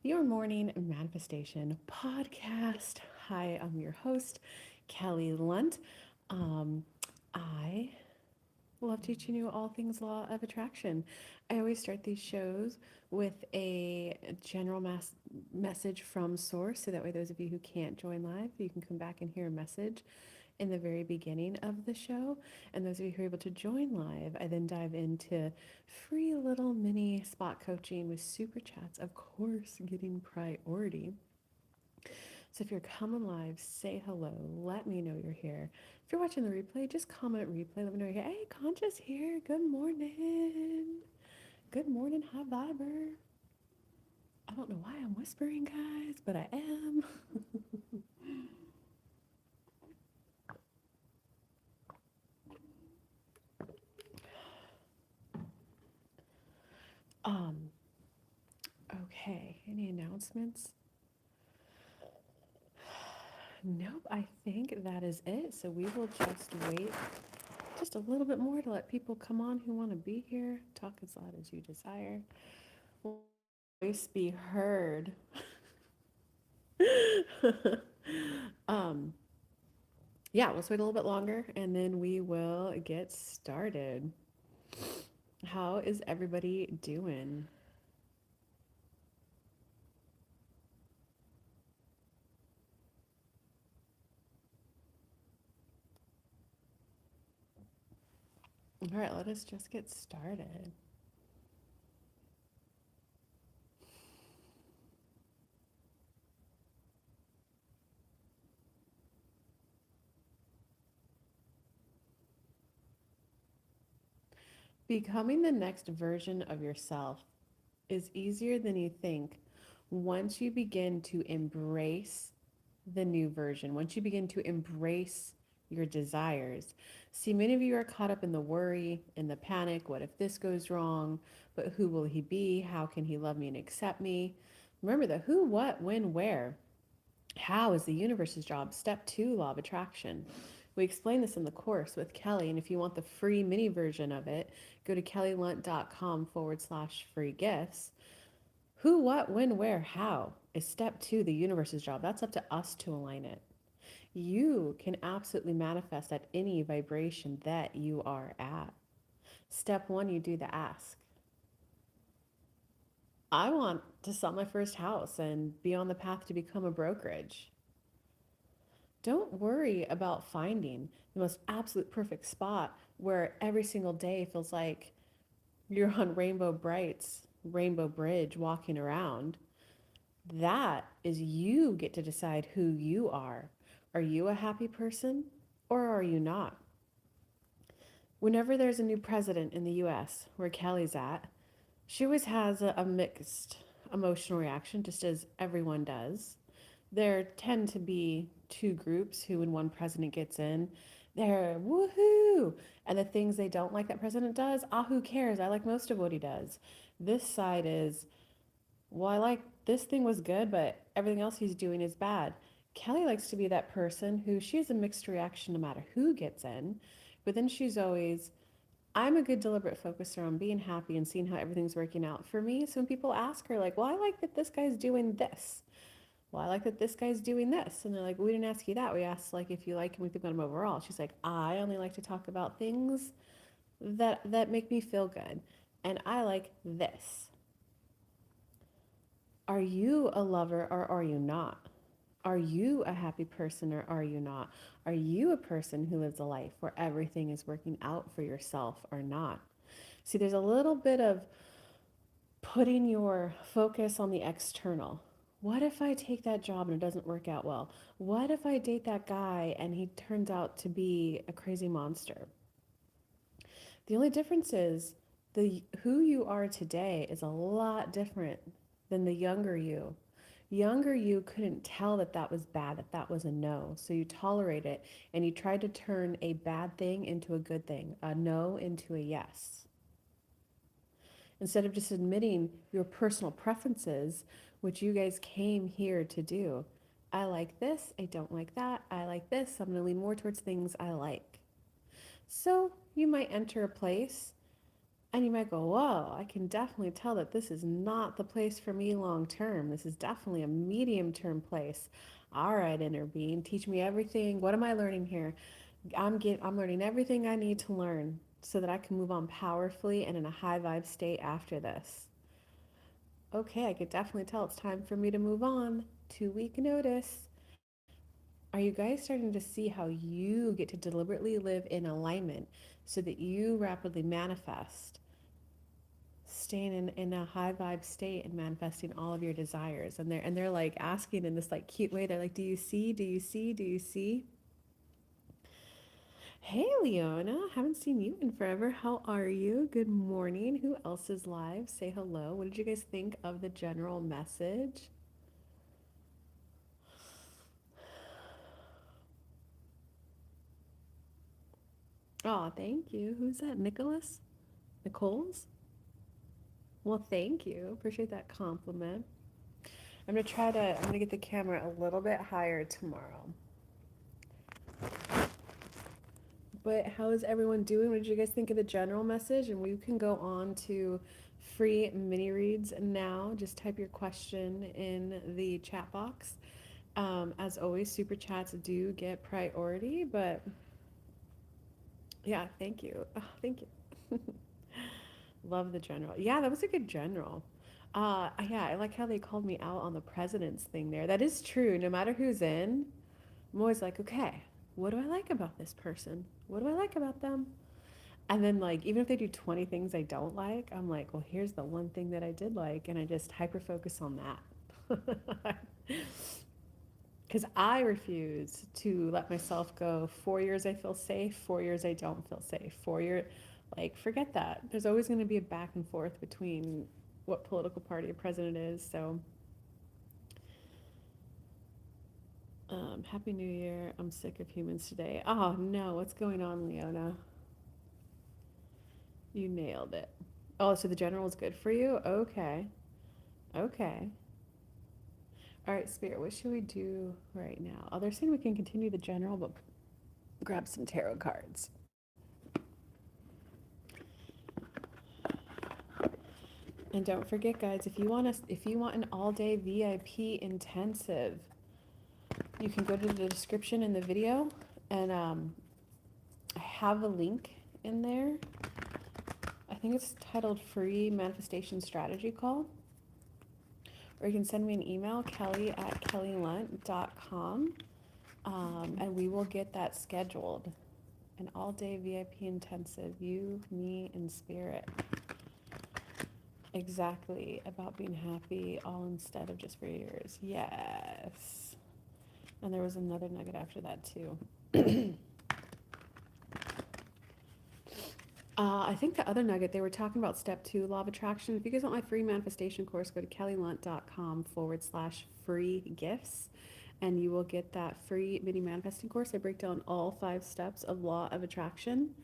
your morning manifestation podcast. Hi, I'm your host, Kelly Lunt. Um, I love teaching you all things law of attraction. I always start these shows with a general message from source, so that way those of you who can't join live, you can come back and hear a message in the very beginning of the show. And those of you who are able to join live, I then dive into free little mini spot coaching with super chats, of course, getting priority. So if you're coming live, say hello. Let me know you're here. If you're watching the replay, just comment replay. Let me know you're here. Hey, Concha's here. Good morning. Good morning, high viber. I don't know why I'm whispering, guys, but I am. um, okay. Any announcements? Nope, I think that is it. So we will just wait just a little bit more to let people come on who want to be here. Talk as loud as you desire. Voice be heard. um, yeah, let's wait a little bit longer and then we will get started. How is everybody doing? All right, let us just get started. Becoming the next version of yourself is easier than you think once you begin to embrace the new version, once you begin to embrace your desires. See, many of you are caught up in the worry, in the panic. What if this goes wrong? But who will he be? How can he love me and accept me? Remember the who, what, when, where. How is the universe's job? Step two, law of attraction. We explain this in the course with Kelly, and if you want the free mini version of it, go to kellylunt.com/free gifts. Who, what, when, where, how is step two, the universe's job. That's up to us to align it. You can absolutely manifest at any vibration that you are at. Step one, you do the ask. I want to sell my first house and be on the path to become a brokerage. Don't worry about finding the most absolute perfect spot where every single day feels like you're on Rainbow Brights, Rainbow Bridge, walking around. That is you get to decide who you are. Are you a happy person or are you not? Whenever there's a new president in the US, where Kelly's at, she always has a mixed emotional reaction, just as everyone does. There tend to be two groups who, when one president gets in, they're woohoo. And the things they don't like that president does, who cares? I like most of what he does. This side is, well, I like this thing was good, but everything else he's doing is bad. Kelly likes to be that person who she has a mixed reaction no matter who gets in, but then she's always, I'm a good deliberate focuser on being happy and seeing how everything's working out for me. So when people ask her, like, well, I like that this guy's doing this. Well, I like that this guy's doing this. And they're like, we didn't ask you that. We asked, like, if you like him, we think about him overall. She's like, I only like to talk about things that make me feel good. And I like this. Are you a lover or are you not? Are you a happy person or are you not? Are you a person who lives a life where everything is working out for yourself or not? See, there's a little bit of putting your focus on the external. What if I take that job and it doesn't work out well? What if I date that guy and he turns out to be a crazy monster? The only difference is the who you are today is a lot different than the younger you. Younger you couldn't tell that that was bad, that that was a no. So you tolerate it and you try to turn a bad thing into a good thing, a no into a yes. Instead of just admitting your personal preferences, which you guys came here to do. I like this, I don't like that, I like this, I'm going to lean more towards things I like. So you might enter a place And you might go, whoa, I can definitely tell that this is not the place for me long term. This is definitely a medium term place. All right, inner being, teach me everything. What am I learning here? I'm learning everything I need to learn so that I can move on powerfully and in a high vibe state after this. Okay, I could definitely tell it's time for me to move on. 2 week notice. Are you guys starting to see how you get to deliberately live in alignment so that you rapidly manifest, staying in a high vibe state and manifesting all of your desires? And they're like asking in this like cute way. They're like, do you see? Do you see? Do you see? Hey, Leona, haven't seen you in forever. How are you? Good morning. Who else is live? Say hello. What did you guys think of the general message? Oh, thank you. Who's that? Nicholas? Nicole's? Well, thank you. Appreciate that compliment. I'm gonna get the camera a little bit higher tomorrow. But how is everyone doing? What did you guys think of the general message? And we can go on to free mini reads now. Just type your question in the chat box. As always, super chats do get priority, but yeah, thank you. Oh, thank you. Love the general. Yeah, that was a good general. Yeah, I like how they called me out on the president's thing there. That is true. No matter who's in, I'm always like, okay, what do I like about this person? What do I like about them? And then, like, even if they do 20 things I don't like, I'm like, well, here's the one thing that I did like, and I just hyper focus on that. Because I refuse to let myself go 4 years I feel safe, 4 years I don't feel safe. 4 year, like, forget that. There's always going to be a back and forth between what political party a president is. So, Happy New Year. I'm sick of humans today. Oh, no. What's going on, Leona? You nailed it. Oh, so the general is good for you? Okay. Okay. All right, Spirit, what should we do right now? Oh, they're saying we can continue the general, but grab some tarot cards. And don't forget, guys, if you want an all-day VIP intensive, you can go to the description in the video, and I have a link in there. I think it's titled "Free Manifestation Strategy Call," or you can send me an email, kelly@kellylunt.com, and we will get that scheduled. An all-day VIP intensive, you, me, and Spirit. Exactly, about being happy, all instead of just for yours. Yes. And there was another nugget after that too. I think the other nugget, they were talking about step 2, law of attraction. If you guys want my free manifestation course, go to kellylunt.com/free gifts, and you will get that free mini manifesting course. I break down all 5 steps of law of attraction,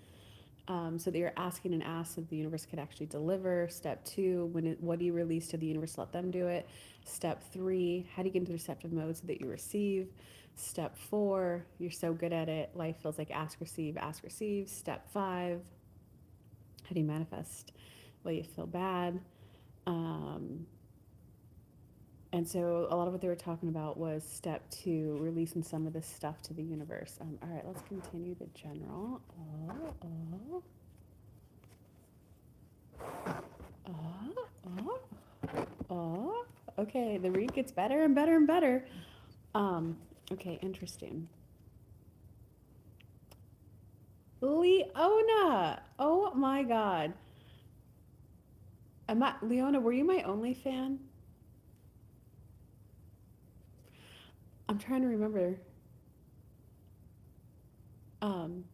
so that you're asking and ask so that the universe could actually deliver. Step 2, what do you release to the universe? Let them do it. Step 3, how do you get into receptive mode so that you receive? Step 4, you're so good at it, life feels like ask, receive, ask, receive. Step 5, how do you manifest well you feel bad? Um, and so a lot of what they were talking about was step 2, releasing some of this stuff to the universe. All right, let's continue the general. Oh, oh. Okay, the read gets better and better and better. Okay, interesting. Leona! Oh my god. Leona, were you my only fan? I'm trying to remember. Um,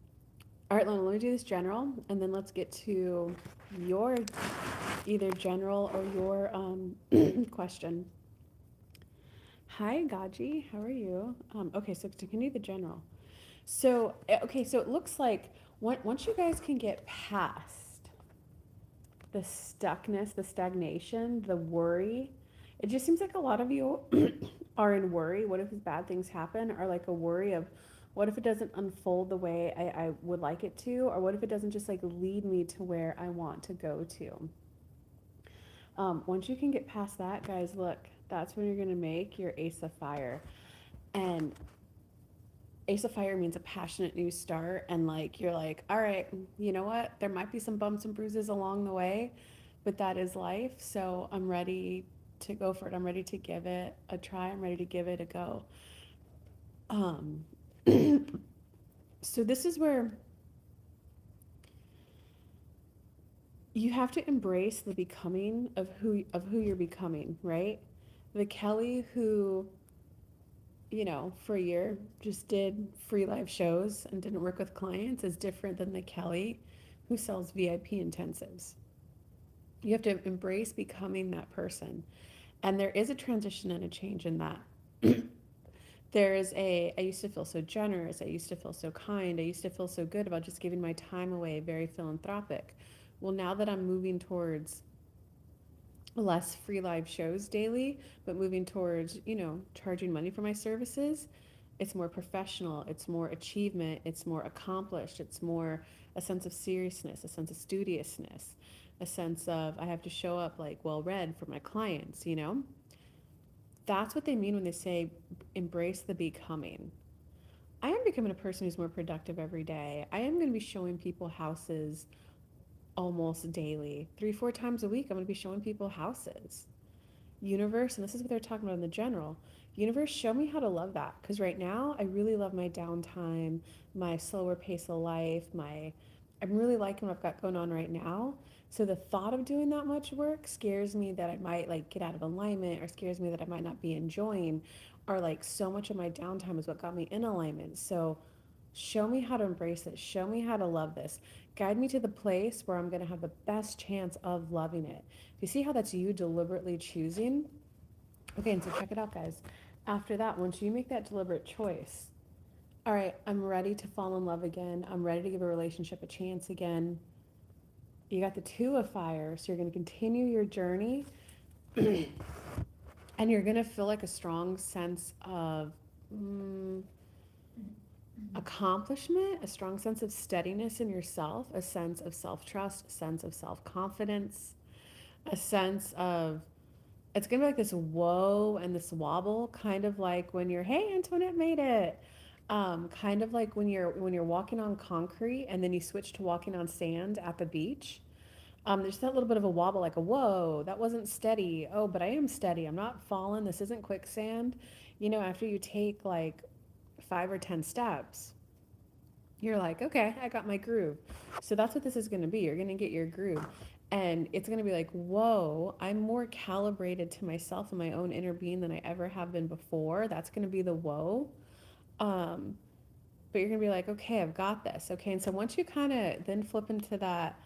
all right, Leona, let me do this general, and then let's get to your either general or your question. Hi, Gaji. How are you? Okay, so to continue the general. So, okay, so it looks like once you guys can get past the stuckness, the stagnation, the worry, it just seems like a lot of you are in worry. What if bad things happen? Or like a worry of What if it doesn't unfold the way I would like it to? Or what if it doesn't just like lead me to where I want to go to? Once you can get past that, guys, look, that's when you're going to make your Ace of Fire. And Ace of Fire means a passionate new start. And like, you're like, all right, you know what? There might be some bumps and bruises along the way, but that is life. So I'm ready to go for it. I'm ready to give it a try. I'm ready to give it a go. Um, so this is where you have to embrace the becoming of who you're becoming, right? The Kelly who, for a year just did free live shows and didn't work with clients is different than the Kelly who sells VIP intensives. You have to embrace becoming that person. And there is a transition and a change in that. I used to feel so generous. I used to feel so kind. I used to feel so good about just giving my time away, very philanthropic. Well, now that I'm moving towards less free live shows daily, but moving towards, charging money for my services, it's more professional, it's more achievement, it's more accomplished, it's more a sense of seriousness, a sense of studiousness, a sense of I have to show up like well read for my clients. That's what they mean when they say embrace the becoming. I am becoming a person who's more productive every day. I am going to be showing people houses almost daily. 3, 4 times a week, I'm going to be showing people houses. Universe, and this is what they're talking about in the general. Universe, show me how to love that. Because right now, I really love my downtime, my slower pace of life, I'm really liking what I've got going on right now. So the thought of doing that much work scares me that I might like get out of alignment or scares me that I might not be enjoying or like so much of my downtime is what got me in alignment. So show me how to embrace it. Show me how to love this. Guide me to the place where I'm going to have the best chance of loving it. Do you see how that's you deliberately choosing? Okay, and so check it out, guys. After that, once you make that deliberate choice, all right, I'm ready to fall in love again. I'm ready to give a relationship a chance again. You got the Two of Fire, so you're going to continue your journey and you're going to feel like a strong sense of accomplishment, a strong sense of steadiness in yourself, a sense of self trust, a sense of self confidence, a sense of it's gonna be like this whoa and this wobble, kind of like when you're, hey, Antoinette made it. Kind of like when you're walking on concrete and then you switch to walking on sand at the beach. There's that little bit of a wobble, like a whoa, that wasn't steady. Oh, but I am steady. I'm not falling. This isn't quicksand. After you take like 5 or 10 steps, you're like, okay, I got my groove. So that's what this is going to be. You're going to get your groove. And it's going to be like, whoa, I'm more calibrated to myself and my own inner being than I ever have been before. That's going to be the whoa. Um, but you're going to be like, okay, I've got this. Okay. And so once you kind of then flip into that,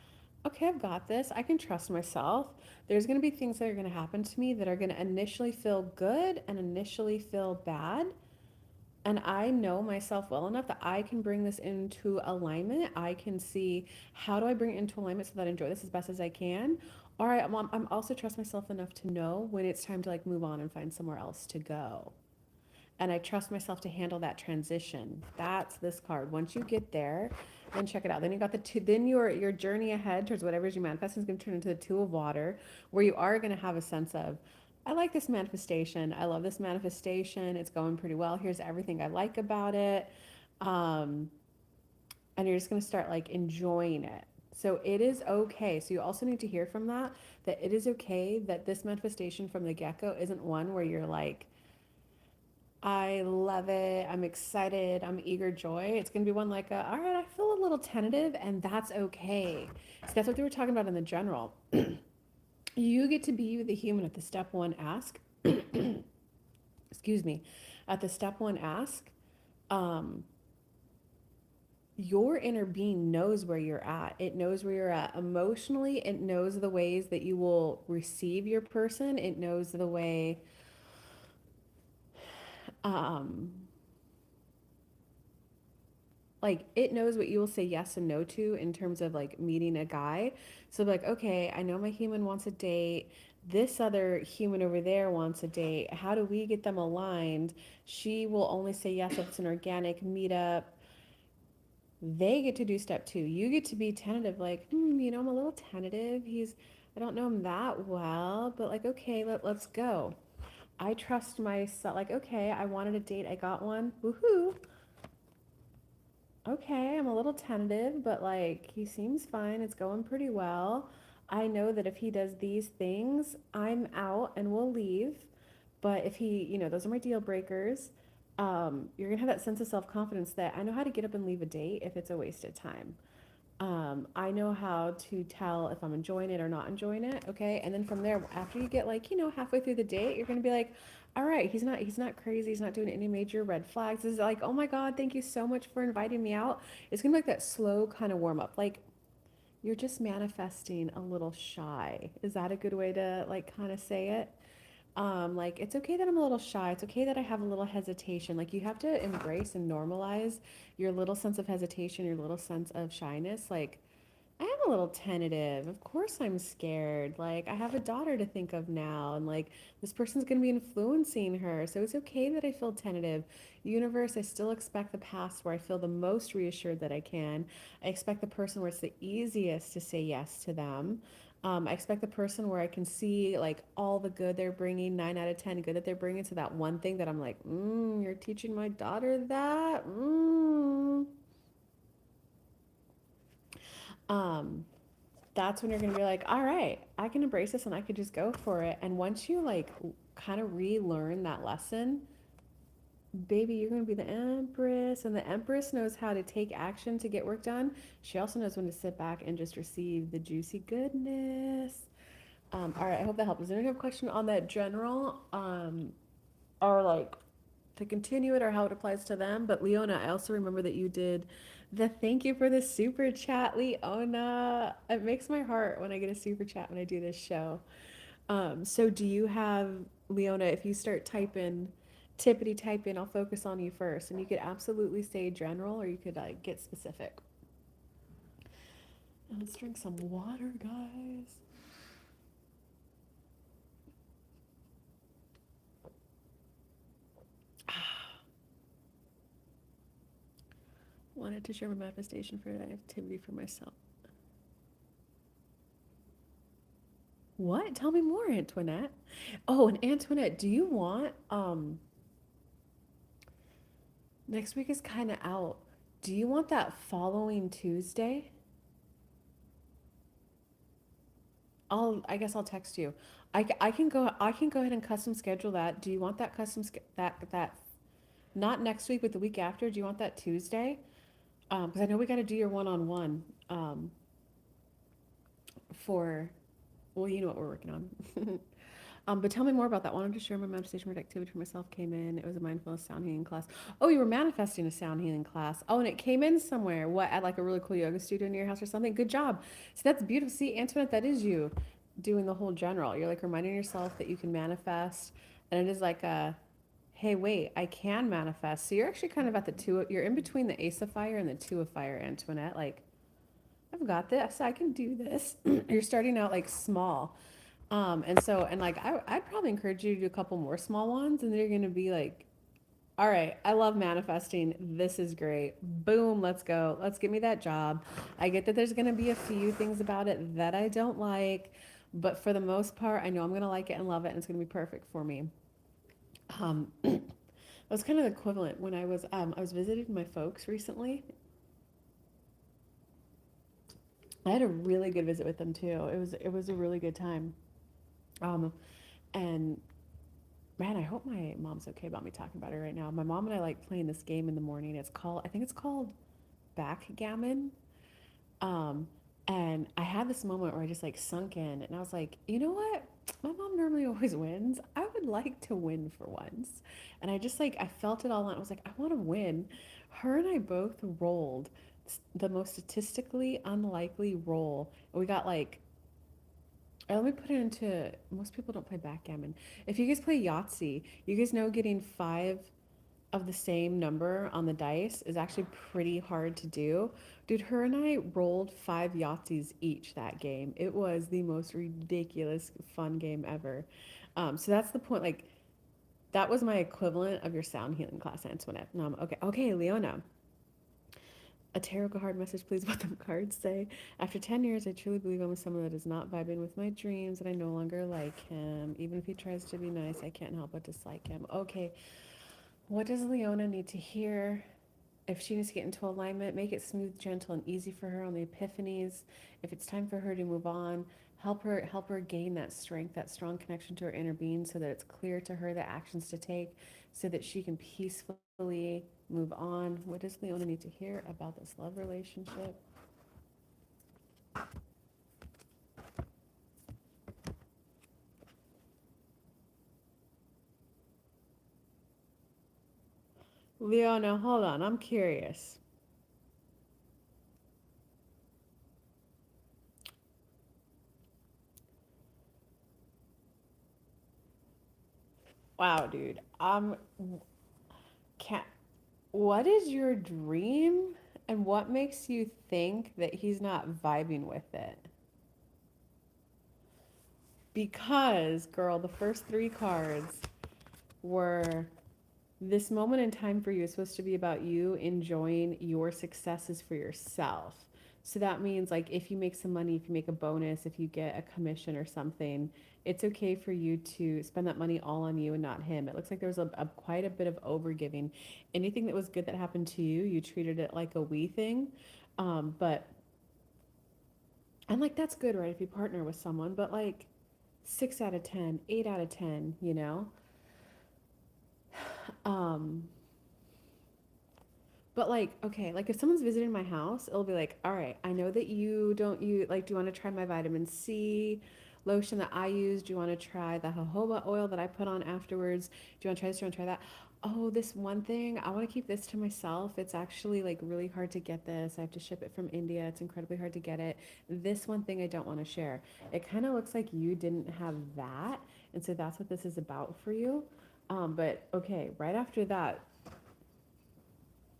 okay, I've got this. I can trust myself. There's going to be things that are going to happen to me that are going to initially feel good and initially feel bad, and I know myself well enough that I can bring this into alignment. I can see how do I bring it into alignment so that I enjoy this as best as I can. All right, I'm also trust myself enough to know when it's time to like move on and find somewhere else to go. And I trust myself to handle that transition. That's this card. Once you get there, then check it out. Then you got the two. Then your journey ahead towards whatever is you manifest is going to turn into the Two of Water, where you are going to have a sense of, I like this manifestation. I love this manifestation. It's going pretty well. Here's everything I like about it, um, and you're just going to start like enjoying it. So it is okay. So you also need to hear from that it is okay that this manifestation from the get-go isn't one where you're like, I love it. I'm excited. I'm eager joy. It's going to be one like, all right, I feel a little tentative, and that's okay. So that's what they were talking about in the general. You get to be the human at the step one ask. Excuse me. At the step one ask, um, your inner being knows where you're at. It knows where you're at emotionally. It knows the ways that you will receive your person. It knows the way um, like it knows what you will say yes and no to in terms of like meeting a guy. So like, okay, I know my human wants a date. This other human over there wants a date. How do we get them aligned? She will only say yes if it's an organic meetup. They get to do step two. You get to be tentative, like, I'm a little tentative. I don't know him that well, but like, okay, let's go. I trust myself. Like, okay, I wanted a date. I got one. Woohoo. Okay, I'm a little tentative, but like, he seems fine. It's going pretty well. I know that if he does these things, I'm out and we'll leave. But if he, those are my deal breakers. You're gonna have that sense of self confidence that I know how to get up and leave a date if it's a wasted time. I know how to tell if I'm enjoying it or not enjoying it. Okay. And then from there, after you get like, halfway through the date, you're going to be like, all right, he's not crazy. He's not doing any major red flags. It's like, oh my God, thank you so much for inviting me out. It's going to be like that slow kind of warm up. Like you're just manifesting a little shy. Is that a good way to like kind of say it? Like it's okay that I'm a little shy. It's okay that I have a little hesitation. Like you have to embrace and normalize your little sense of hesitation, your little sense of shyness. Like I am a little tentative. Of course I'm scared. Like I have a daughter to think of now and like this person's going to be influencing her. So it's okay that I feel tentative. Universe, I still expect the past where I feel the most reassured that I can. I expect the person where it's the easiest to say yes to them. I expect the person where I can see like all the good they're bringing, 9 out of 10 good that they're bringing to that one thing that I'm like, you're teaching my daughter that. Um, that's when you're going to be like, all right, I can embrace this and I could just go for it. And once you like kind of relearn that lesson, baby, you're going to be the empress. And the empress knows how to take action to get work done. She also knows when to sit back and just receive the juicy goodness. All right, I hope that helped. Is there any question on that general? Or like to continue it or how it applies to them? But Leona, I also remember that you did the thank you for the super chat, Leona. It makes my heart when I get a super chat when I do this show. So do you have, Leona, if you start typing, tippity typing, I'll focus on you first. And you could absolutely say general or you could get specific. And let's drink some water, guys. Wanted to share my manifestation for an activity for myself. What? Tell me more, Antoinette. Oh, and Antoinette, do you want next week is kind of out. Do you want that following Tuesday? I guess I'll text you. I can go ahead and custom schedule that. Do you want that that not next week but the week after? Do you want that Tuesday? Because I know we got to do your one-on-one for well, you know what we're working on. But tell me more about that. Wanted to share my manifestation activity for myself. Came in. It was a mindfulness sound healing class. Oh, you were manifesting a sound healing class. Oh, and it came in somewhere. What, at like a really cool yoga studio near your house or something? Good job. So that's beautiful. See, Antoinette, that is you doing the whole general. You're like reminding yourself that you can manifest, and it is like a, hey, wait, I can manifest. So you're actually kind of at the two. You're in between the Ace of Fire and the Two of Fire, Antoinette. Like I've got this. I can do this. You're starting out like small. And like I'd probably encourage you to do a couple more small ones, and then you're gonna be like, all right, I love manifesting. This is great. Boom, let's go. Let's give me that job. I get that there's gonna be a few things about it that I don't like, but for the most part, I know I'm gonna like it and love it, and it's gonna be perfect for me. It was kind of equivalent when I was visiting my folks recently. I had a really good visit with them too. It was a really good time. Um, and man, I hope my mom's okay about me talking about it right now. My mom and I like playing this game in the morning. I think it's called backgammon. Um, and I had this moment where I just like sunk in and I was like, you know what? My mom normally always wins. I would like to win for once. And I just like, I felt it all out. I was like, I want to win. Her and I both rolled the most statistically unlikely roll. And we got like, let me put it into, most people don't play backgammon. If you guys play Yahtzee, you guys know getting five of the same number on the dice is actually pretty hard to do. Dude, her and I rolled 5 Yahtzees each that game. It was the most ridiculous fun game ever. So that's the point. Like, that was my equivalent of your sound healing class, Antoinette. No, okay, okay, Leona. A tarot card message, please. What the cards say. After 10 years, I truly believe I'm with someone that is not vibing with my dreams, and I no longer like him. Even if he tries to be nice, I can't help but dislike him. Okay, what does Leona need to hear? If she needs to get into alignment, make it smooth, gentle, and easy for her on the epiphanies. If it's time for her to move on, help her gain that strength, that strong connection to her inner being so that it's clear to her the actions to take so that she can peacefully move on. What does Leona need to hear about this love relationship? Leona, hold on, I'm curious. Wow, dude. Can't What is your dream and what makes you think that he's not vibing with it? Because, girl, the first 3 cards were this moment in time for you is supposed to be about you enjoying your successes for yourself. So that means, like, if you make some money, if you make a bonus, if you get a commission or something, it's okay for you to spend that money all on you and not him. It looks like there was quite a bit of overgiving. Anything that was good that happened to you, you treated it like a we thing. But and like that's good, right? If you partner with someone, but like 6 out of 10, 8 out of 10, you know. Um, But like, okay, like if someone's visiting my house, it'll be like, all right, I know that you don't you like, do you want to try my vitamin C lotion that I use? Do you want to try the jojoba oil that I put on afterwards? Do you want to try this? Do you want to try that? Oh, this one thing, I want to keep this to myself. It's actually like really hard to get this. I have to ship it from India. It's incredibly hard to get it. This one thing I don't want to share. It kind of looks like you didn't have that. And so that's what this is about for you. But okay, right after that,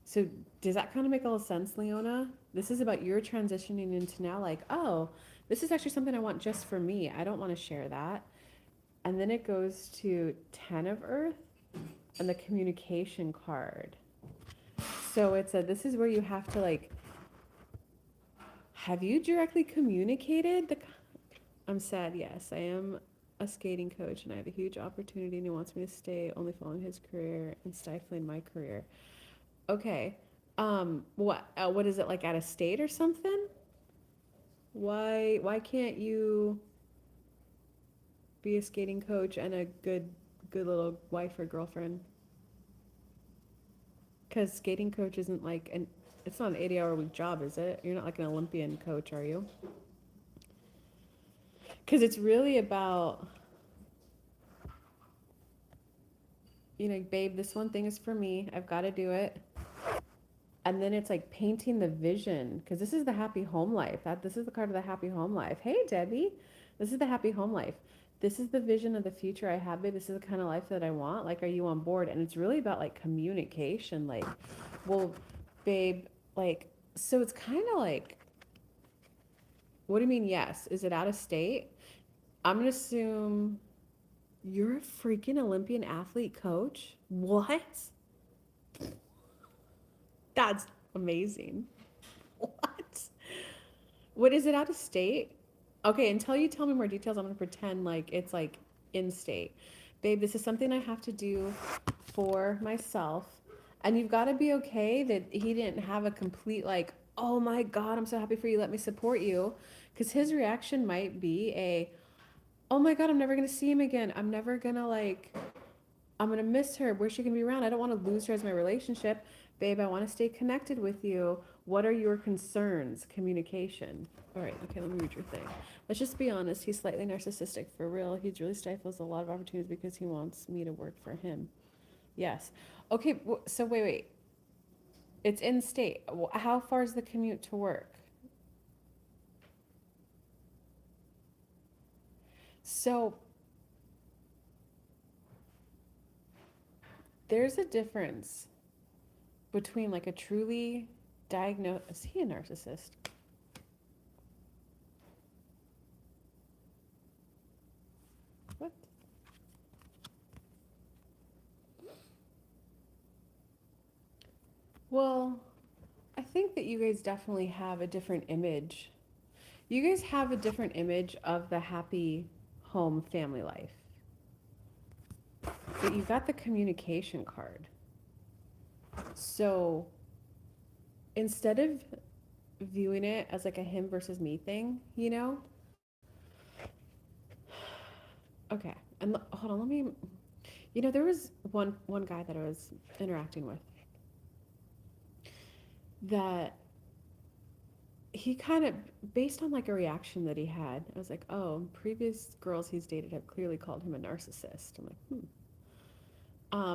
so does that kind of make a little sense, Leona? This is about your transitioning into now, like, oh, this is actually something I want just for me. I don't want to share that. And then it goes to 10 of Earth and the communication card. So it's a, this is where you have to like, have you directly communicated? I'm sad, yes. I am a skating coach and I have a huge opportunity and he wants me to stay only following his career and stifling my career. Okay. What is it, like out of state or something? Why can't you be a skating coach and a good little wife or girlfriend? Cuz skating coach isn't like an it's not an 80-hour week job, is it? You're not like an Olympian coach, are you? Cuz it's really about, babe, this one thing is for me. I've got to do it. And then it's like painting the vision because this is the happy home life. That this is the card of the happy home life. Hey, Debbie, this is the happy home life. This is the vision of the future I have, babe. This is the kind of life that I want. Like, are you on board? And it's really about like communication. Like, well, babe, like, so it's kind of like, what do you mean? Yes. Is it out of state? I'm gonna assume you're a freaking Olympian athlete coach. What? That's amazing. What? What is it, out of state? Okay, until you tell me more details, I'm gonna pretend like it's like in state. Babe, this is something I have to do for myself. And you've got to be okay that he didn't have a complete like, oh my God, I'm so happy for you. Let me support you. Because his reaction might be oh my God, I'm never gonna see him again. I'm never gonna like, I'm gonna miss her. Where's she gonna be around? I don't want to lose her as my relationship. Babe, I want to stay connected with you. What are your concerns? Communication. All right, okay, let me read your thing. Let's just be honest. He's slightly narcissistic for real. He really stifles a lot of opportunities because he wants me to work for him. Yes. Okay, so wait. It's in state. How far is the commute to work? So there's a difference between like a truly diagnosed, is he a narcissist? What? Well, I think that you guys definitely have a different image. You guys have a different image of the happy home family life. But you got the communication card. So instead of viewing it as like a him versus me thing, you know? Okay. And hold on, let me, there was one guy that I was interacting with that he kind of, based on like a reaction that he had, I was like, oh, previous girls he's dated have clearly called him a narcissist. I'm like, hmm.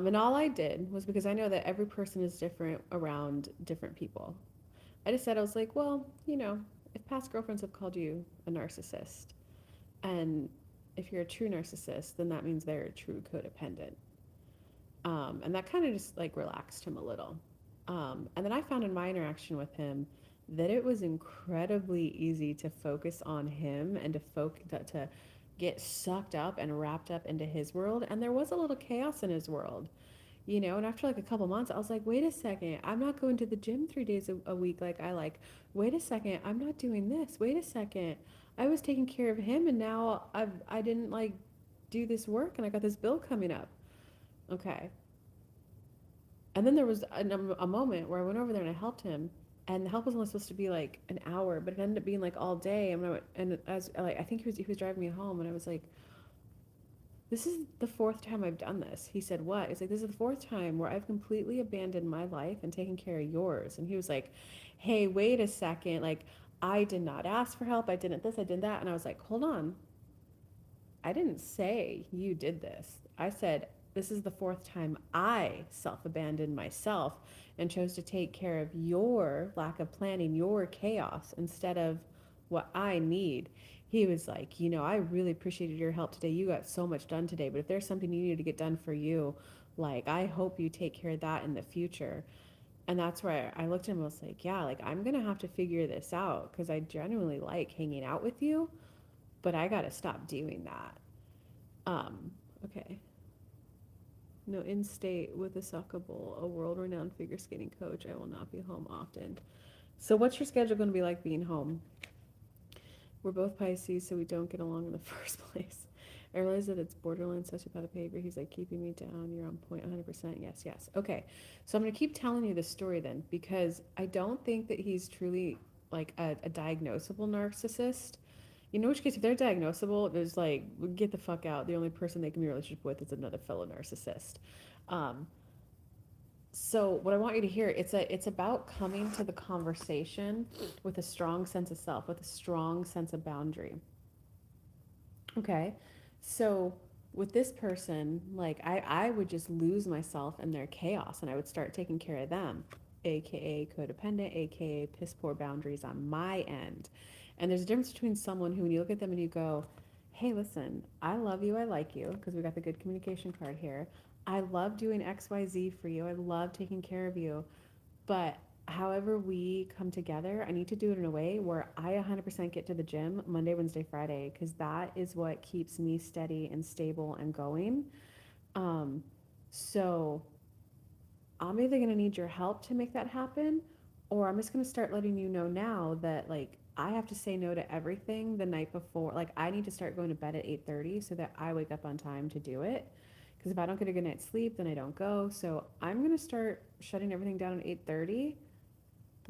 And all I did was, because I know that every person is different around different people. I just said, I was like, well, if past girlfriends have called you a narcissist, and if you're a true narcissist, then that means they're a true codependent. And that kind of just like relaxed him a little. And then I found in my interaction with him that it was incredibly easy to focus on him and to get sucked up and wrapped up into his world. And there was a little chaos in his world, and after like a couple months, I was like, wait a second, I'm not going to the gym 3 days a week like I like. Wait a second, I'm not doing this. Wait a second, I was taking care of him, and now I didn't like do this work, and I got this bill coming up. Okay. And then there was a moment where I went over there and I helped him, and the help was only supposed to be like an hour, but it ended up being like all day. And as like I think he was driving me home, and I was like, this is the fourth time I've done this. He said, what? It's like, this is the fourth time where I've completely abandoned my life and taken care of yours. And he was like, hey, wait a second. Like, I did not ask for help. I didn't this, I did that. And I was like, hold on. I didn't say you did this. I said, this is the fourth time I self abandoned myself and chose to take care of your lack of planning, your chaos, instead of what I need. He was like, I really appreciated your help today. You got so much done today, but if there's something you need to get done for you, like, I hope you take care of that in the future. And that's where I looked at him and was like, yeah, like, I'm going to have to figure this out because I genuinely like hanging out with you, but I got to stop doing that. Okay. No, in state with a suckable, a world renowned figure skating coach, I will not be home often. So, what's your schedule going to be like being home? We're both Pisces, so we don't get along in the first place. I realize that it's borderline sociopathic behavior. He's like keeping me down. You're on point 100%. Yes, yes. Okay. So I'm going to keep telling you this story then, because I don't think that he's truly like a diagnosable narcissist. In which case, if they're diagnosable, there's like, get the fuck out. The only person they can be in a relationship with is another fellow narcissist. Um, so what I want you to hear, it's about coming to the conversation with a strong sense of self, with a strong sense of boundary. Okay. So with this person, like I would just lose myself in their chaos and I would start taking care of them, aka codependent, aka piss poor boundaries on my end. And there's a difference between someone who, when you look at them and you go, hey, listen, I love you, I like you, because we got the good communication card here. I love doing XYZ for you. I love taking care of you. But however we come together, I need to do it in a way where I 100% get to the gym Monday, Wednesday, Friday, because that is what keeps me steady and stable and going. Um, so I'm either going to need your help to make that happen, or I'm just going to start letting you know now that like I have to say no to everything the night before. Like I need to start going to bed at 8:30 so that I wake up on time to do it. Because if I don't get a good night's sleep, then I don't go. So I'm going to start shutting everything down at 8:30,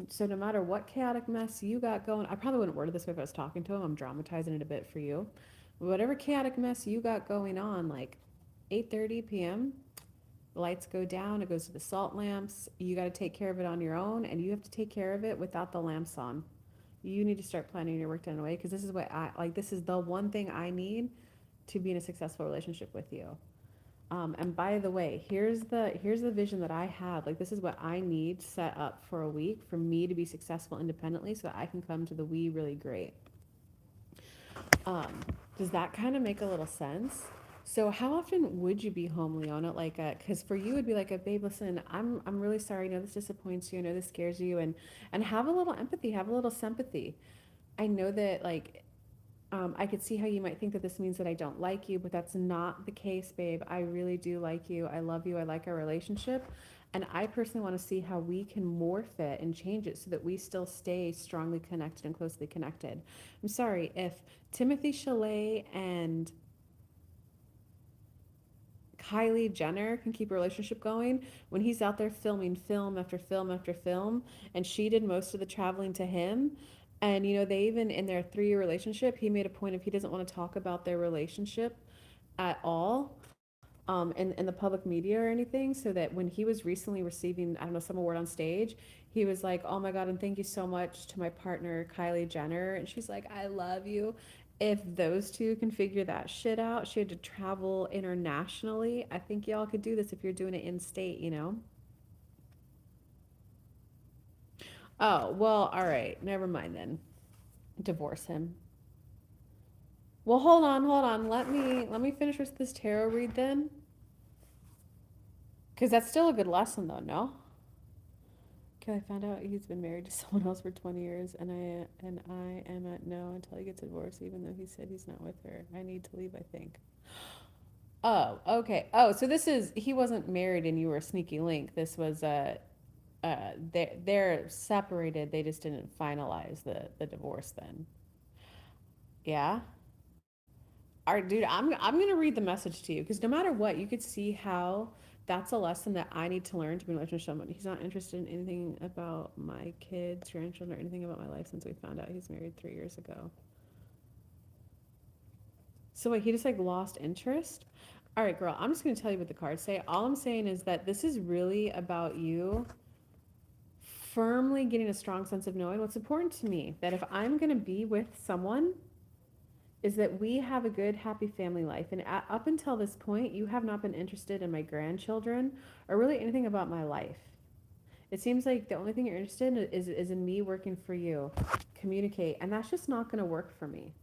so no matter what chaotic mess you got going, I probably wouldn't word it this way if I was talking to him. I'm dramatizing it a bit for you. Whatever chaotic mess you got going on, like 8:30 p.m., the lights go down, it goes to the salt lamps. You got to take care of it on your own, and you have to take care of it without the lamps on. You need to start planning your work done away, because this is what I like. This is the one thing I need to be in a successful relationship with you. And by the way, here's the vision that I have. Like this is what I need set up for a week for me to be successful independently, so that I can come to the we really great. Um, does that kind of make a little sense? So how often would you be home, Leona? Like, because for you it'd be like, a babe, listen, I'm really sorry. I know this disappoints you. I know this scares you, and have a little empathy, have a little sympathy. I know that like I could see how you might think that this means that I don't like you, but that's not the case, babe. I really do like you. I love you. I like our relationship. And I personally want to see how we can morph it and change it so that we still stay strongly connected and closely connected. I'm sorry if Timothy Chalamet and Kylie Jenner can keep a relationship going when he's out there filming film after film after film, and she did most of the traveling to him. And they even in their 3 year relationship, he made a point of he doesn't want to talk about their relationship at all, in the public media or anything, so that when he was recently receiving, I don't know, some award on stage, he was like, oh my God, and thank you so much to my partner, Kylie Jenner. And she's like, I love you. If those two can figure that shit out, she had to travel internationally. I think y'all could do this if you're doing it in state. Oh, well, all right. Never mind then. Divorce him. Well, hold on. Let me finish with this tarot read then. Because that's still a good lesson though, no? Okay, I found out he's been married to someone else for 20 years, and I am at no until he gets a divorce, even though he said he's not with her. I need to leave, I think. Oh, okay. Oh, so this is he wasn't married and you were a sneaky link. This was they're separated. They just didn't finalize the divorce then. Yeah. All right, dude, I'm gonna read the message to you because no matter what, you could see how that's a lesson that I need to learn to be in a relationship with someone. He's not interested in anything about my kids, grandchildren, or anything about my life since we found out he's married 3 years ago. So wait, he just like lost interest? All right, girl, I'm just gonna tell you what the cards say. All I'm saying is that this is really about you firmly getting a strong sense of knowing what's important to me. That if I'm gonna be with someone, is that we have a good, happy family life. And up until this point, you have not been interested in my grandchildren or really anything about my life. It seems like the only thing you're interested in is in me working for you, communicate, and that's just not going to work for me.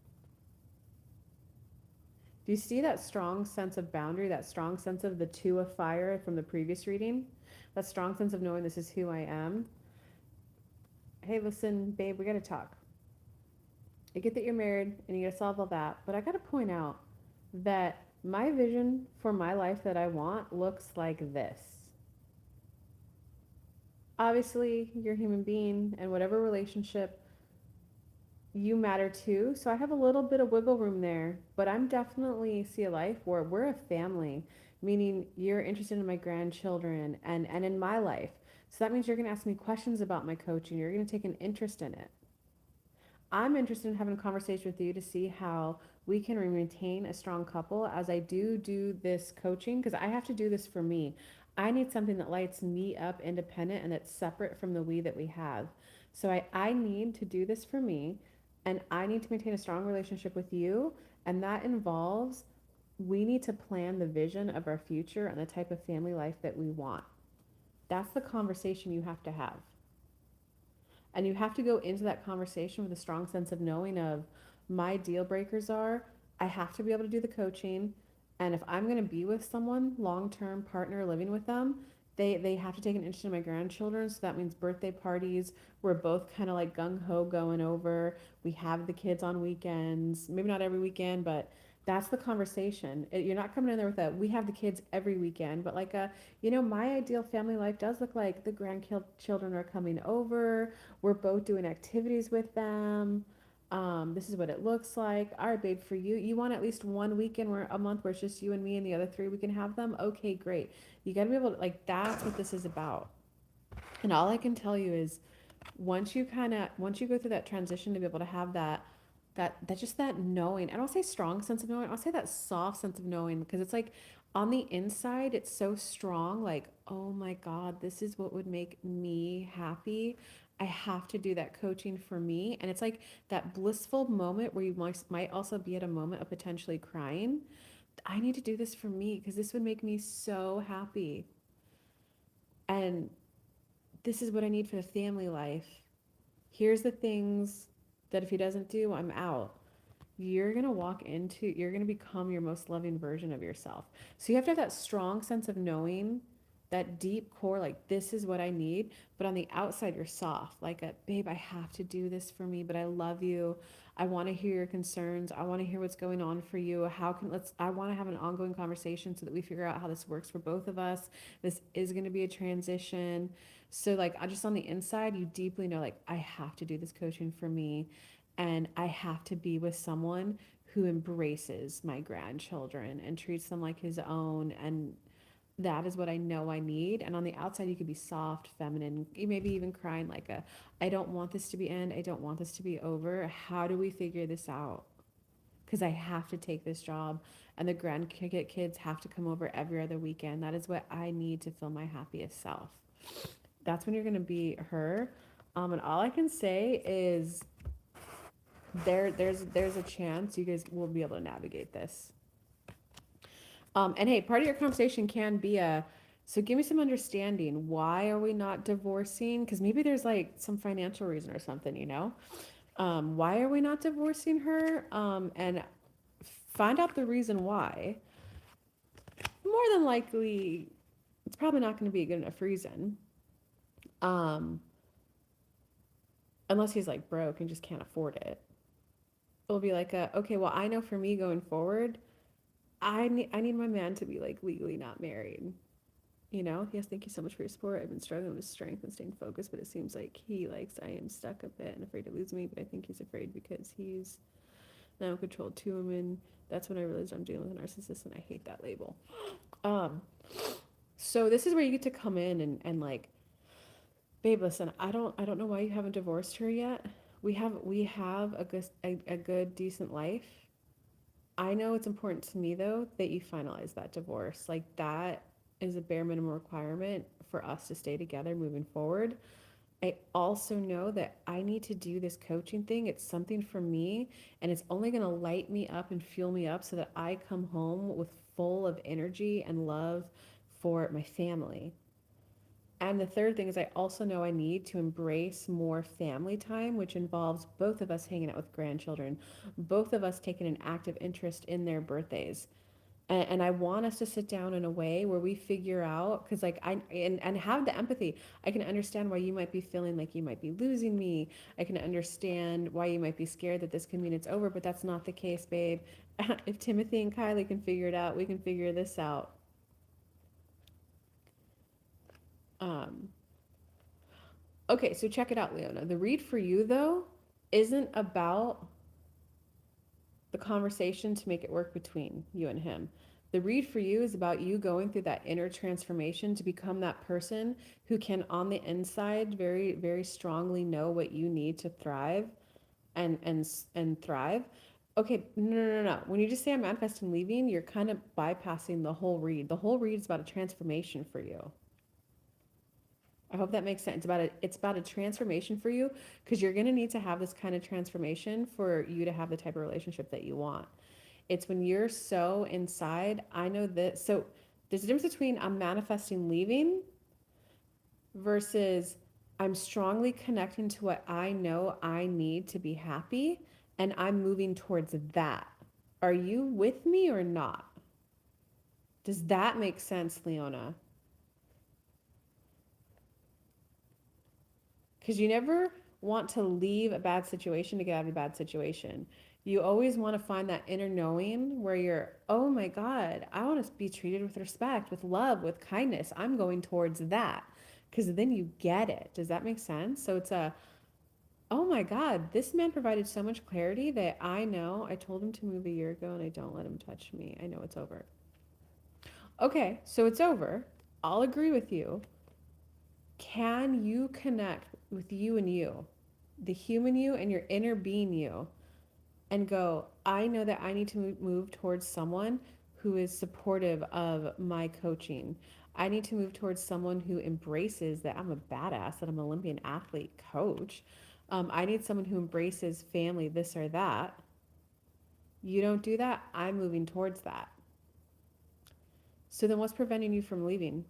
Do you see that strong sense of boundary, that strong sense of the 2 of fire from the previous reading? That strong sense of knowing this is who I am. Hey, listen, babe, we got to talk. I get that you're married and you got to solve all that, but I got to point out that my vision for my life that I want looks like this. Obviously, you're a human being, and whatever relationship you matter too. So I have a little bit of wiggle room there, but I'm definitely see a life where we're a family, meaning you're interested in my grandchildren and in my life. So that means you're going to ask me questions about my coaching. You're going to take an interest in it. I'm interested in having a conversation with you to see how we can maintain a strong couple as I do this coaching because I have to do this for me. I need something that lights me up independent and that's separate from the we that we have. So I need to do this for me and I need to maintain a strong relationship with you. And that involves we need to plan the vision of our future and the type of family life that we want. That's the conversation you have to have. And you have to go into that conversation with a strong sense of knowing of my deal breakers are I have to be able to do the coaching. And if I'm going to be with someone, long term partner living with them, they have to take an interest in my grandchildren. So that means birthday parties. We're both kind of like gung ho going over. We have the kids on weekends, maybe not every weekend, but that's the conversation. You're not coming in there with a we have the kids every weekend, but like my ideal family life does look like the grandchildren are coming over. We're both doing activities with them. This is what it looks like. All right, babe, for you, you want at least one weekend where a month where it's just you and me and the other 3 we can have them? Okay, great. You got to be able to, like, that's what this is about. And all I can tell you is once you go through that transition to be able to have that just that knowing. I don't say strong sense of knowing. I'll say that soft sense of knowing because it's like on the inside it's so strong like, "Oh my God, this is what would make me happy." I have to do that coaching for me. And it's like that blissful moment where you might also be at a moment of potentially crying. I need to do this for me because this would make me so happy. And this is what I need for the family life. Here's the things that if he doesn't do, I'm out. you're going to become your most loving version of yourself. So you have to have that strong sense of knowing, that deep core, like, this is what I need. But on the outside, you're soft, like a babe, I have to do this for me, but I love you. I want to hear your concerns. I want to hear what's going on for you. I want to have an ongoing conversation so that we figure out how this works for both of us. This is going to be a transition. So, like, I just on the inside, you deeply know, like, I have to do this coaching for me, and I have to be with someone who embraces my grandchildren and treats them like his own. And that is what I know I need. And on the outside, you could be soft, feminine, maybe even crying like a, I don't want this to be end. I don't want this to be over. How do we figure this out? Because I have to take this job, and the grandkids have to come over every other weekend. That is what I need to feel my happiest self. That's when you're going to be her. And all I can say is there's a chance you guys will be able to navigate this. And hey, part of your conversation can be a, so give me some understanding. Why are we not divorcing? Because maybe there's like some financial reason or something, you know? Why are we not divorcing her? And find out the reason why. More than likely, it's probably not going to be a good enough reason. Um, Unless he's like broke and just can't afford it. It'll be like okay, well, I know for me going forward, I need my man to be like legally not married. You know, yes, thank you so much for your support. I've been struggling with strength and staying focused, but it seems like he likes I am stuck a bit and afraid to lose me. But I think he's afraid because he's now controlled two women. That's when I realized I'm dealing with a narcissist, and I hate that label. Um, so this is where you get to come in and like, babe, listen, I don't know why you haven't divorced her yet. We have a good decent life. I know it's important to me though that you finalize that divorce. Like, that is a bare minimum requirement for us to stay together moving forward. I also know that I need to do this coaching thing. It's something for me, and it's only going to light me up and fuel me up so that I come home with full of energy and love for my family. And the third thing is, I also know I need to embrace more family time, which involves both of us hanging out with grandchildren, both of us taking an active interest in their birthdays. And I want us to sit down in a way where we figure out, because like and have the empathy. I can understand why you might be feeling like you might be losing me. I can understand why you might be scared that this could mean it's over, but that's not the case, babe. If Timothy and Kylie can figure it out, we can figure this out. Um, okay, so check it out, Leona. The read for you though isn't about the conversation to make it work between you and him. The read for you is about you going through that inner transformation to become that person who can, on the inside, very, very strongly know what you need to thrive and thrive. Okay, no, no, no, no. When you just say I'm manifesting leaving, you're kind of bypassing the whole read. The whole read is about a transformation for you. I hope that makes sense. It's about a transformation for you, because you're going to need to have this kind of transformation for you to have the type of relationship that you want. It's when you're so inside. I know that. So there's a difference between I'm manifesting leaving versus I'm strongly connecting to what I know I need to be happy, and I'm moving towards that. Are you with me or not? Does that make sense, Leona? Because you never want to leave a bad situation to get out of a bad situation. You always want to find that inner knowing where you're, oh my God, I want to be treated with respect, with love, with kindness. I'm going towards that. Because then you get it. Does that make sense? So it's a, oh my God, this man provided so much clarity that I know I told him to move a year ago and I don't let him touch me. I know it's over. Okay, so it's over. I'll agree with you. Can you connect with you and you, the human you and your inner being you, and go, I know that I need to move towards someone who is supportive of my coaching. I need to move towards someone who embraces that I'm a badass, that I'm an Olympian athlete coach. I need someone who embraces family, this or that. You don't do that, I'm moving towards that. So then what's preventing you from leaving?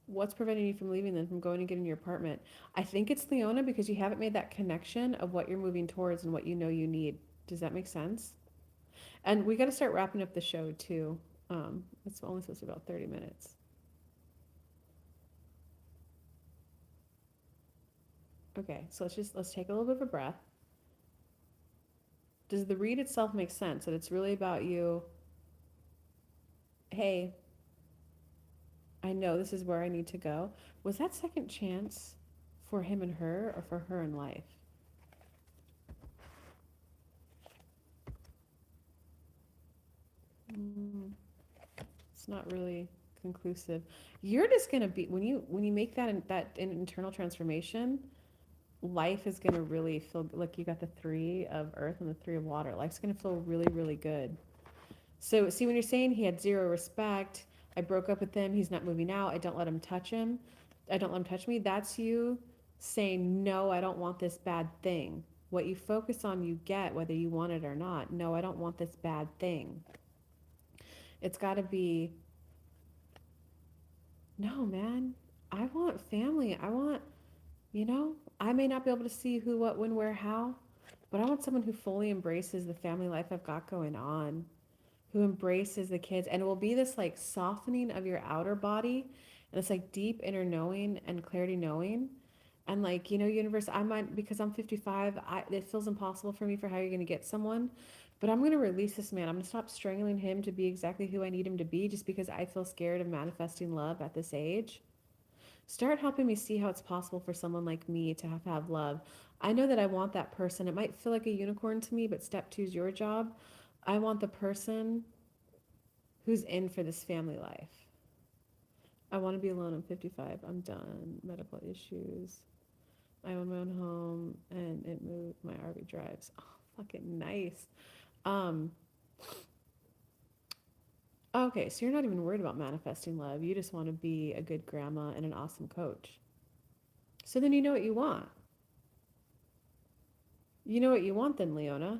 What's preventing you from leaving then, from going and getting your apartment? I think it's Leona because you haven't made that connection of what you're moving towards and what you know you need. Does that make sense? And we got to start wrapping up the show too. It's only supposed to be about 30 minutes. Okay, so let's take a little bit of a breath. Does the read itself make sense? That it's really about you, hey, I know this is where I need to go. Was that second chance for him and her or for her and life? Mm, it's not really conclusive. You're just gonna be when you make that internal transformation, life is gonna really feel like you got the three of earth and the three of water. Life's gonna feel really, really good. So see, when you're saying he had zero respect, I broke up with him, he's not moving out, I don't let him touch him, I don't let him touch me, that's you saying, no, I don't want this bad thing. What you focus on, you get, whether you want it or not. No, I don't want this bad thing. It's got to be, no, man, I want family. I want, I may not be able to see who, what, when, where, how, but I want someone who fully embraces the family life I've got going on, who embraces the kids, and it will be this like softening of your outer body and this like deep inner knowing and clarity knowing. And like, universe, I might, because I'm 55, it feels impossible for me for how you're going to get someone, but I'm going to release this man. I'm going to stop strangling him to be exactly who I need him to be just because I feel scared of manifesting love at this age. Start helping me see how it's possible for someone like me to have love. I know that I want that person. It might feel like a unicorn to me, but step two is your job. I want the person who's in for this family life. I want to be alone. I'm 55. I'm done. Medical issues. I own my own home and it moved. My RV drives. Oh, fucking nice. Um, okay, so you're not even worried about manifesting love. You just want to be a good grandma and an awesome coach. So then you know what you want. You know what you want then, Leona.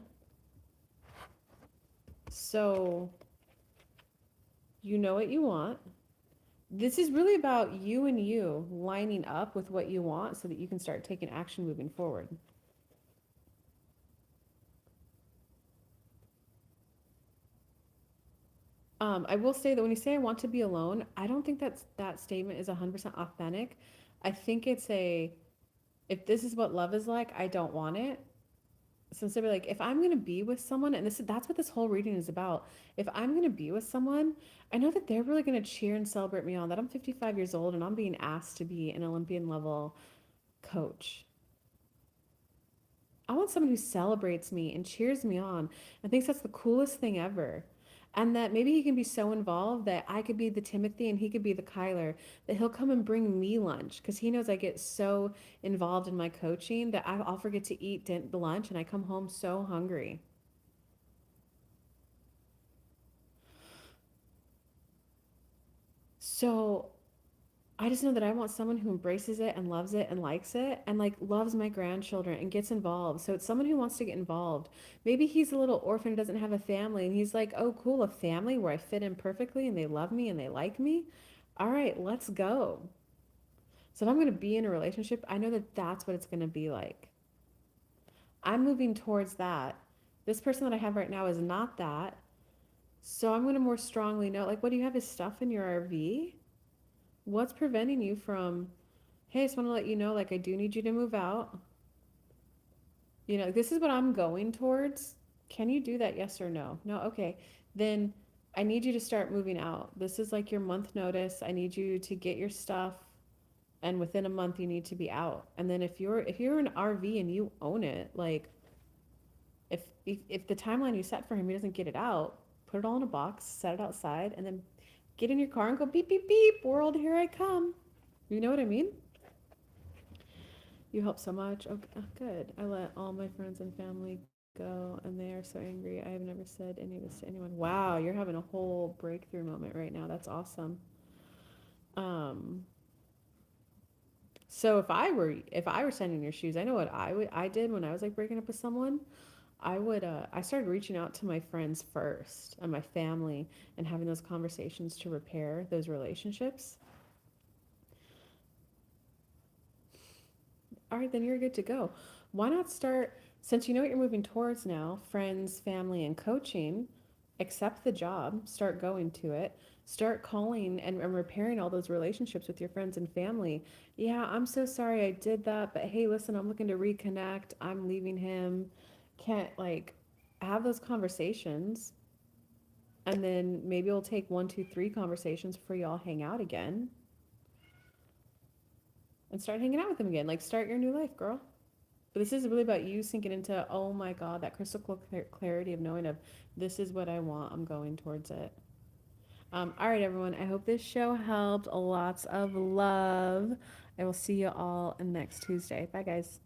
So you know what you want. This is really about you and you lining up with what you want so that you can start taking action moving forward. I will say that when you say I want to be alone, I don't think that statement is 100% authentic. I think it's if this is what love is like, I don't want it. So instead of like, if I'm gonna be with someone, and that's what this whole reading is about. If I'm gonna be with someone, I know that they're really gonna cheer and celebrate me on that I'm 55 years old and I'm being asked to be an Olympian level coach. I want someone who celebrates me and cheers me on and thinks that's the coolest thing ever. And that maybe he can be so involved that I could be the Timothy and he could be the Kyler, that he'll come and bring me lunch because he knows I get so involved in my coaching that I'll forget to eat the lunch and I come home so hungry. So I just know that I want someone who embraces it and loves it and likes it and like loves my grandchildren and gets involved. So it's someone who wants to get involved. Maybe he's a little orphan who doesn't have a family and he's like, oh, cool, a family where I fit in perfectly and they love me and they like me. All right, let's go. So if I'm going to be in a relationship, I know that that's what it's going to be like. I'm moving towards that. This person that I have right now is not that. So I'm going to more strongly know, like, what do you have his stuff in your RV? What's preventing you from, hey, I just want to let you know, like, I do need you to move out. This is what I'm going towards. Can you do that? Yes or no? No. Okay. Then I need you to start moving out. This is like your month notice. I need you to get your stuff and within a month you need to be out. And then if you're an RV and you own it, like if the timeline you set for him he doesn't get it out, put it all in a box, set it outside and then get in your car and go beep beep beep, world, here I come. You know what I mean? You help so much. Okay, oh, good. I let all my friends and family go, and they are so angry. I have never said any of this to anyone. Wow, you're having a whole breakthrough moment right now. That's awesome. Um, so if I were standing in your shoes, I know what I did when I was like breaking up with someone. I started reaching out to my friends first and my family and having those conversations to repair those relationships. All right, then you're good to go. Why not start, since you know what you're moving towards now, friends, family, and coaching, accept the job, start going to it, start calling and repairing all those relationships with your friends and family. Yeah, I'm so sorry I did that, but hey, listen, I'm looking to reconnect. I'm leaving him. Can't like have those conversations. And then maybe it'll take one, two, three conversations before y'all hang out again and start hanging out with him again. Like, start your new life, girl. But this is really about you sinking into, oh my God, that crystal clarity of knowing of this is what I want. I'm going towards it. All right, everyone. I hope this show helped. Lots of love. I will see you all next Tuesday. Bye, guys.